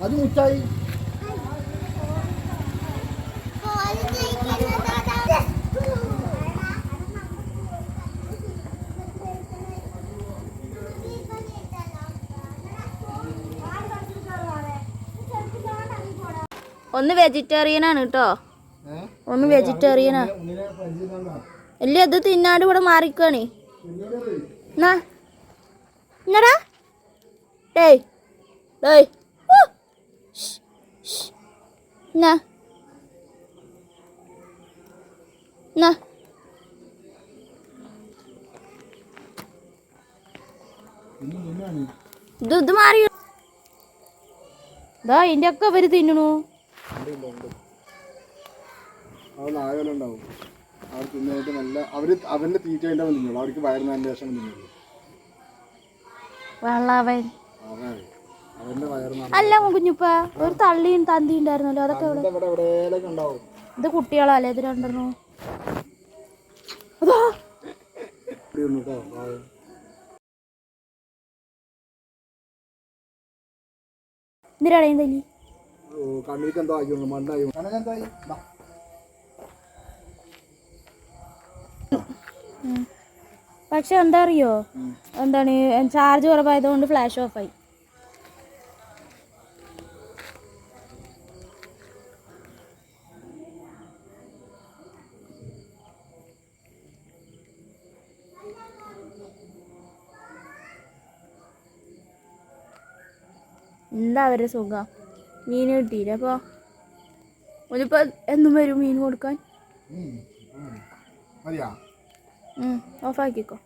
അത് മുട്ടായി ഒന്ന് വെജിറ്റേറിയൻ ആണ് കേട്ടോ. ഒന്ന് വെജിറ്റേറിയനാ. അല്ല അത് തിന്നാണ്ട് ഇവിടെ മാറിക്കാണ്. എന്നടാ ഡേയ് ഡേയ് എന്നാ എന്നാ ഇത് മാറി ഇതാ ഇതിൻ്റെ ഒക്കെ അവര് തിന്നണു. അവന്റെ തീറ്റ അവർക്ക് വയറിന് ശേഷം വെള്ളവൻ അല്ല കുഞ്ഞുപ്പ ഒരു തള്ളിയും തന്തി ഉണ്ടായിരുന്നല്ലോ. അതൊക്കെ ഇത് കുട്ടികളല്ലേ ഇത് രണ്ടെണ്ണോ? അതാ എന്തിനാണ് തല്ലി പക്ഷെ എന്താ അറിയോ, എന്താണ് ചാർജ് കുറവായതുകൊണ്ട് ഫ്ലാഷ് ഓഫ് ആയി. എന്താ അവരുടെ സുഖം. മീൻ കിട്ടിയില്ല. അപ്പോൾ ഒന്നിപ്പോൾ എന്നും വരും മീൻ കൊടുക്കാൻ. ഓഫാക്കിക്കോ.